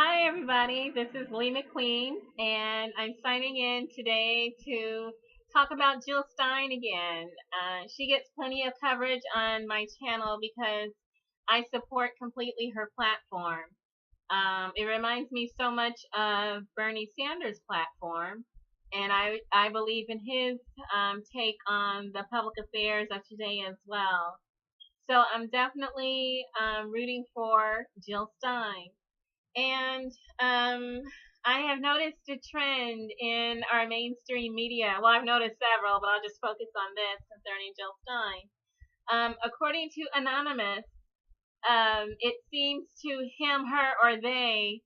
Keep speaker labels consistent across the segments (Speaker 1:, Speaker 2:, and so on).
Speaker 1: Hi, everybody. This is Lee McQueen, and I'm signing in today to talk about Jill Stein again. She gets plenty of coverage on my channel because I support completely her platform. It reminds me so much of Bernie Sanders' platform, and I believe in his take on the public affairs of today as well. So I'm definitely rooting for Jill Stein. And I have noticed a trend in our mainstream media. Well, I've noticed several, but I'll just focus on this concerning Jill Stein. According to Anonymous, it seems to him, her, or they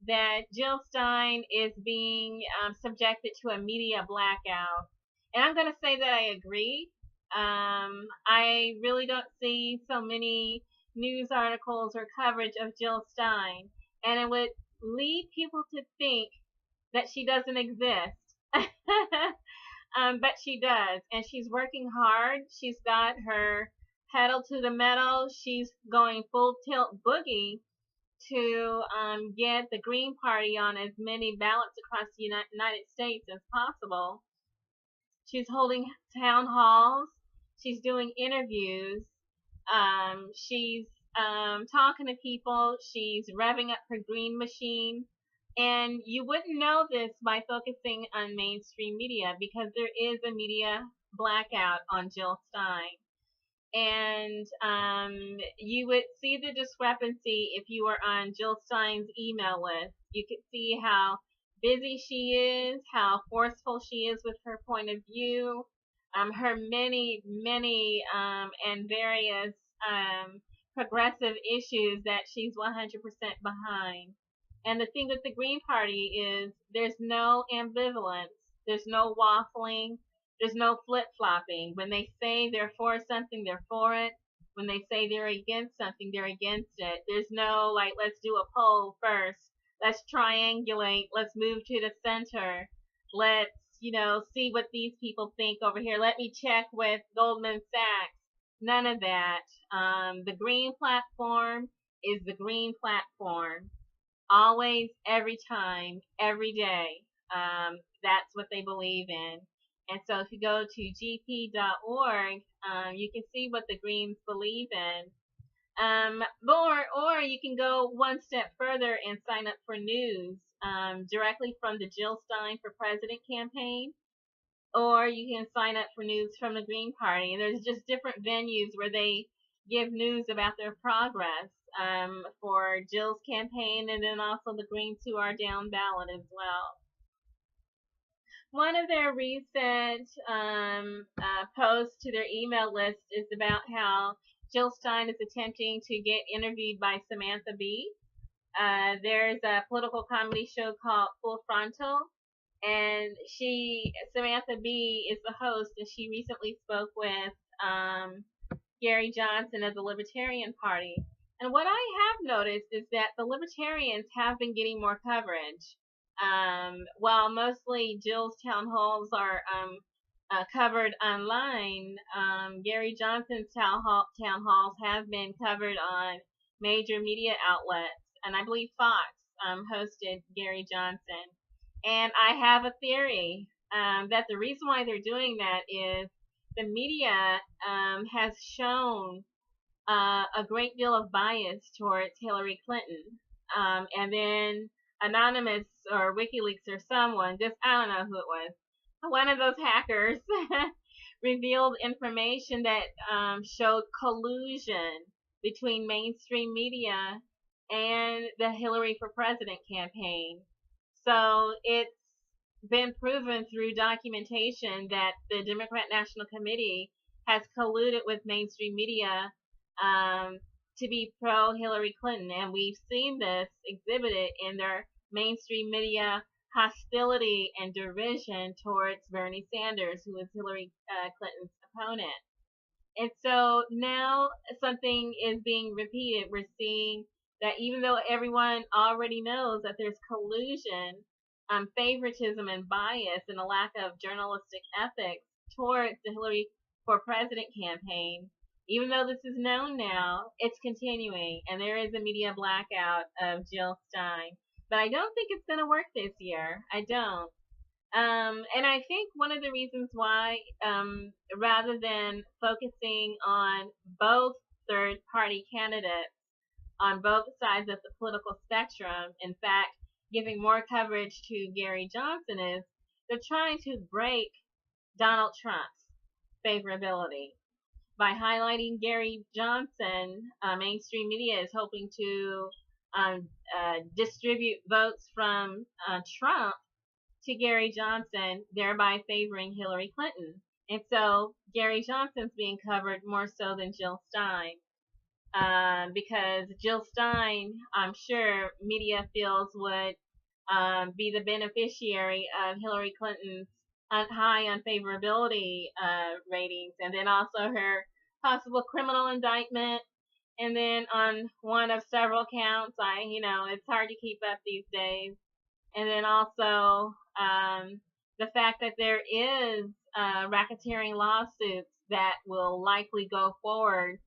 Speaker 1: that Jill Stein is being subjected to a media blackout. And I'm going to say that I agree. I really don't see so many news articles or coverage of Jill Stein, and it would lead people to think that she doesn't exist. But she does, and she's working hard. She's got her pedal to the metal. She's going full tilt boogie to get the Green Party on as many ballots across the United States as possible. She's holding town halls. She's doing interviews. She's talking to people. She's revving up her green machine. And you wouldn't know this by focusing on mainstream media because there is a media blackout on Jill Stein. And you would see the discrepancy if you were on Jill Stein's email list. You could see how busy she is, how forceful she is with her point of view, her many and various progressive issues that she's 100% behind. And the thing with the Green Party is there's no ambivalence, there's no waffling, there's no flip-flopping. When they say they're for something, they're for it. When they say they're against something, they're against it. There's no, like, let's do a poll first. Let's triangulate. Let's move to the center. Let's, see what these people think over here. Let me check with Goldman Sachs. None of that. The green platform is the green platform. Always, every time, every day. That's what they believe in. And so if you go to gp.org, you can see what the Greens believe in. Or you can go one step further and sign up for news directly from the Jill Stein for President campaign. Or you can sign up for news from the Green Party. And there's just different venues where they give news about their progress for Jill's campaign and then also the Greens who are down ballot as well. One of their recent posts to their email list is about how Jill Stein is attempting to get interviewed by Samantha Bee. There's a political comedy show called Full Frontal, and Samantha Bee is the host, and she recently spoke with Gary Johnson of the Libertarian Party. And what I have noticed is that the Libertarians have been getting more coverage. While mostly Jill's town halls are covered online, Gary Johnson's town halls have been covered on major media outlets, and I believe Fox hosted Gary Johnson. And I have a theory that the reason why they're doing that is the media has shown a great deal of bias towards Hillary Clinton. And then Anonymous or WikiLeaks or someone, I don't know who it was, one of those hackers revealed information that showed collusion between mainstream media and the Hillary for President campaign. So it's been proven through documentation that the Democrat National Committee has colluded with mainstream media to be pro-Hillary Clinton, and we've seen this exhibited in their mainstream media hostility and derision towards Bernie Sanders, who is Hillary Clinton's opponent. And so now something is being repeated. We're seeing that even though everyone already knows that there's collusion, favoritism and bias and a lack of journalistic ethics towards the Hillary for President campaign, even though this is known now, it's continuing, and there is a media blackout of Jill Stein. but I don't think it's going to work this year. I don't. And I think one of the reasons why, rather than focusing on both third party candidates on both sides of the political spectrum, in fact, giving more coverage to Gary Johnson, is they're trying to break Donald Trump's favorability. By highlighting Gary Johnson, mainstream media is hoping to distribute votes from Trump to Gary Johnson, thereby favoring Hillary Clinton. And so Gary Johnson's being covered more so than Jill Stein. Because Jill Stein, I'm sure media feels would be the beneficiary of Hillary Clinton's high unfavorability ratings, and then also her possible criminal indictment, and then on one of several counts, it's hard to keep up these days, and then also the fact that there is racketeering lawsuits that will likely go forward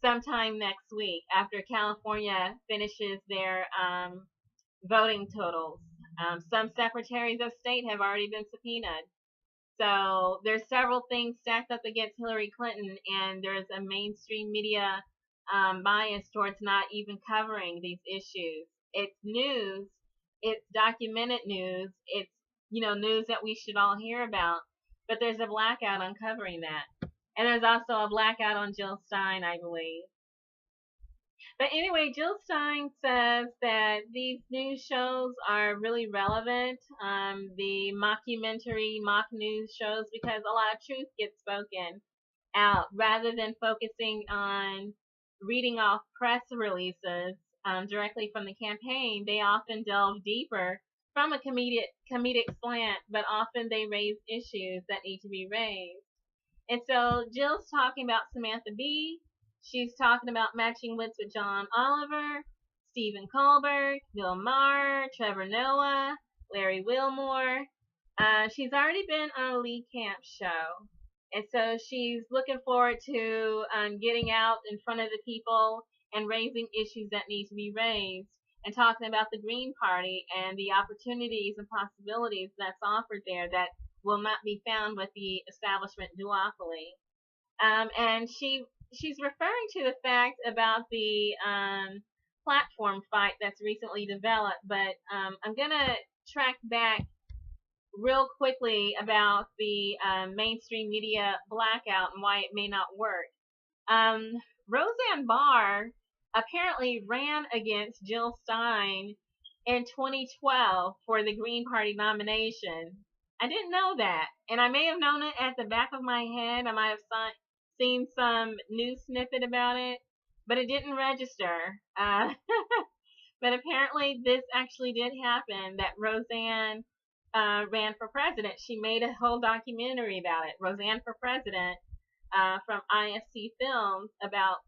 Speaker 1: sometime next week after California finishes their voting totals. Some secretaries of state have already been subpoenaed. So there's several things stacked up against Hillary Clinton, and there's a mainstream media bias towards not even covering these issues. It's news, it's documented news, it's news that we should all hear about, but there's a blackout on covering that. And there's also a blackout on Jill Stein, I believe. But anyway, Jill Stein says that these news shows are really relevant, the mockumentary mock news shows, because a lot of truth gets spoken out rather than focusing on reading off press releases directly from the campaign. They often delve deeper from a comedic slant, but often they raise issues that need to be raised. And so Jill's talking about Samantha Bee. She's talking about matching wits with John Oliver, Stephen Colbert, Bill Maher, Trevor Noah, Larry Wilmore. She's already been on a Lee Camp show. And so she's looking forward to getting out in front of the people and raising issues that need to be raised, and talking about the Green Party and the opportunities and possibilities that's offered there that will not be found with the establishment duopoly. And she's referring to the fact about the platform fight that's recently developed, but I'm going to track back real quickly about the mainstream media blackout and why it may not work. Rosanne Barr apparently ran against Jill Stein in 2012 for the Green Party nomination. I didn't know that, and I may have known it at the back of my head. I might have seen some news snippet about it, but it didn't register. But apparently this actually did happen, that Rosanne ran for president. She made a whole documentary about it, Rosanne for President, from ISC Films, about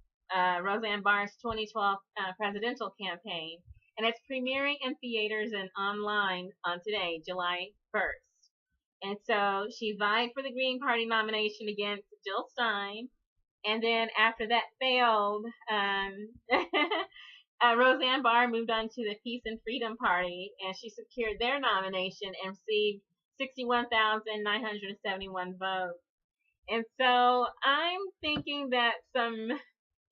Speaker 1: Rosanne Barr's 2012 presidential campaign. And it's premiering in theaters and online on today, July 1st. And so she vied for the Green Party nomination against Jill Stein. And then after that failed, Rosanne Barr moved on to the Peace and Freedom Party, and she secured their nomination and received 61,971 votes. And so I'm thinking that some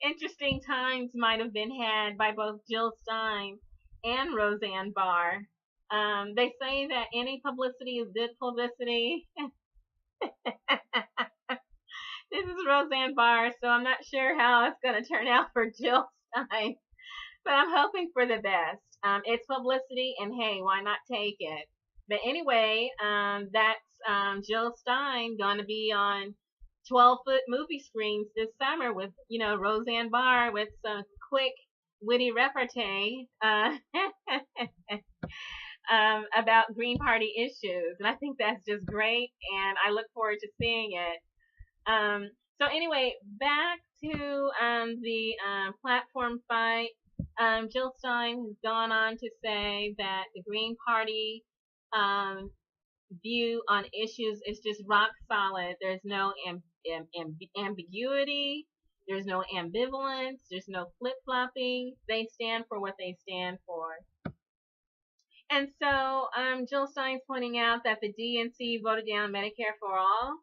Speaker 1: interesting times might have been had by both Jill Stein and Rosanne Barr. They say that any publicity is good publicity. This is Rosanne Barr, so I'm not sure how it's going to turn out for Jill Stein, but I'm hoping for the best. It's publicity, and hey, why not take it? But anyway, that's Jill Stein going to be on 12-foot movie screens this summer with, Rosanne Barr with some quick, witty repartee about Green Party issues. And I think that's just great, and I look forward to seeing it. So anyway, back to the platform fight. Jill Stein has gone on to say that the Green Party view on issues is just rock solid. There's no ambiguity. There's no ambivalence. There's no flip-flopping. They stand for what they stand for. And so Jill Stein's pointing out that the DNC voted down Medicare for all.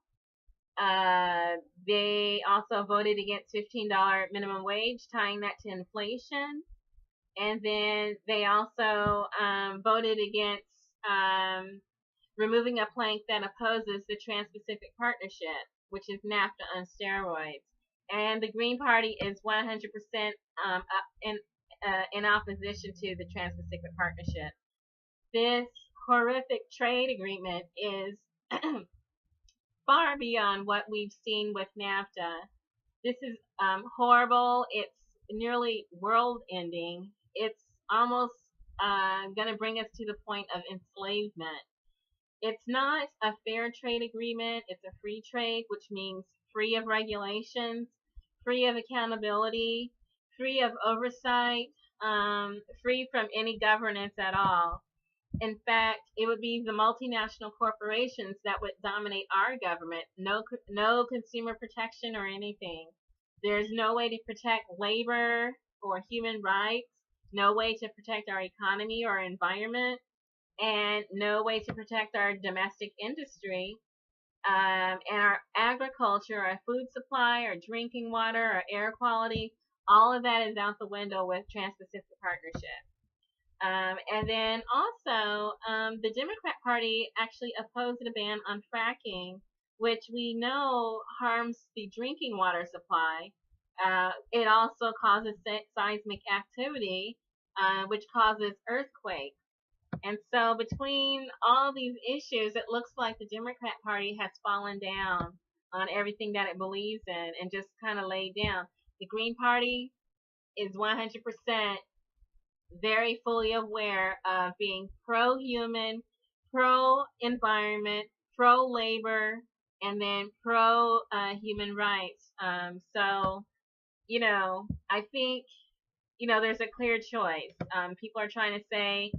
Speaker 1: They also voted against $15 minimum wage, tying that to inflation. And then they also voted against removing a plank that opposes the Trans-Pacific Partnership, which is NAFTA on steroids. And the Green Party is 100% in opposition to the Trans-Pacific Partnership. This horrific trade agreement is far beyond what we've seen with NAFTA. This is horrible. It's nearly world-ending. It's almost going to bring us to the point of enslavement. It's not a fair trade agreement. It's a free trade, which means free of regulations, free of accountability, free of oversight, free from any governance at all. In fact, it would be the multinational corporations that would dominate our government. No consumer protection or anything. There's no way to protect labor or human rights, no way to protect our economy or environment, and no way to protect our domestic industry, and our agriculture, our food supply, our drinking water, our air quality. All of that is out the window with Trans-Pacific Partnership. And then also, the Democrat Party actually opposed a ban on fracking, which we know harms the drinking water supply. It also causes seismic activity, which causes earthquakes. And so between all these issues, it looks like the Democrat Party has fallen down on everything that it believes in and just kind of laid down. The Green Party is 100% very fully aware of being pro-human, pro-environment, pro-labor, and then pro-human rights. So, I think, there's a clear choice. People are trying to say,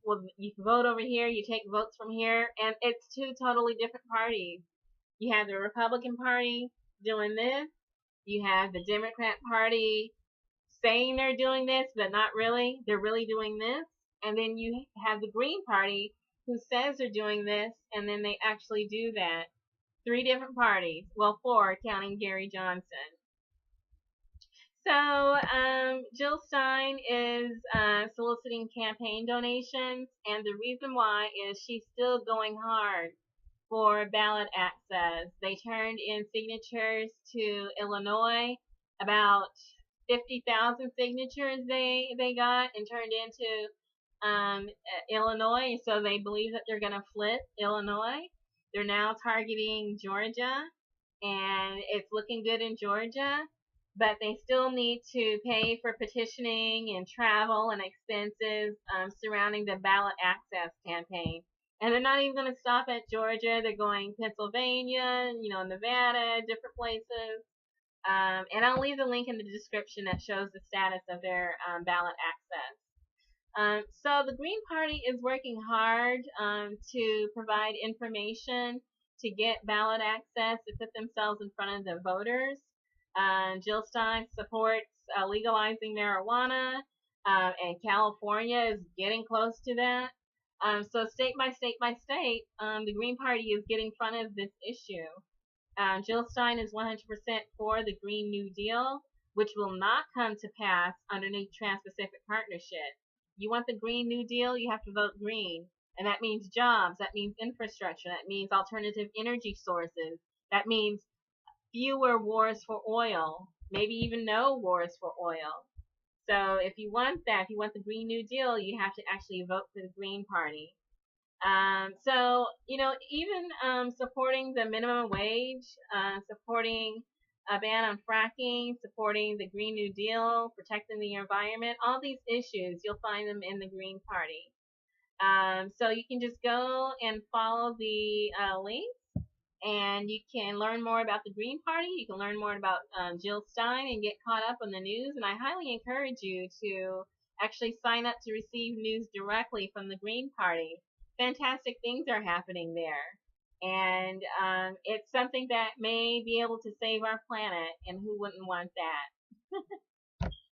Speaker 1: well, you can vote over here, you take votes from here, and it's two totally different parties. You have the Republican Party doing this. You have the Democrat Party saying they're doing this, but not really. They're really doing this. And then you have the Green Party who says they're doing this, and then they actually do that. 3 different parties. Well, 4, counting Gary Johnson. So Jill Stein is soliciting campaign donations, and the reason why is she's still going hard for ballot access. They turned in signatures to Illinois, about 50,000 signatures they got and turned into Illinois, so they believe that they're going to flip Illinois. They're now targeting Georgia, and it's looking good in Georgia, but they still need to pay for petitioning and travel and expenses surrounding the ballot access campaign. And they're not even going to stop at Georgia. They're going Pennsylvania, Nevada, different places. And I'll leave the link in the description that shows the status of their ballot access. So the Green Party is working hard to provide information to get ballot access to put themselves in front of the voters. Jill Stein supports legalizing marijuana, and California is getting close to that. So state by state by state, the Green Party is getting in front of this issue. Jill Stein is 100% for the Green New Deal, which will not come to pass underneath Trans-Pacific Partnership. You want the Green New Deal, you have to vote green. And that means jobs, that means infrastructure, that means alternative energy sources, that means fewer wars for oil, maybe even no wars for oil. So if you want that, if you want the Green New Deal, you have to actually vote for the Green Party. So, even supporting the minimum wage, supporting a ban on fracking, supporting the Green New Deal, protecting the environment, all these issues, you'll find them in the Green Party. So you can just go and follow the links, and you can learn more about the Green Party. You can learn more about Jill Stein and get caught up on the news. And I highly encourage you to actually sign up to receive news directly from the Green Party. Fantastic things are happening there, and it's something that may be able to save our planet, and who wouldn't want that?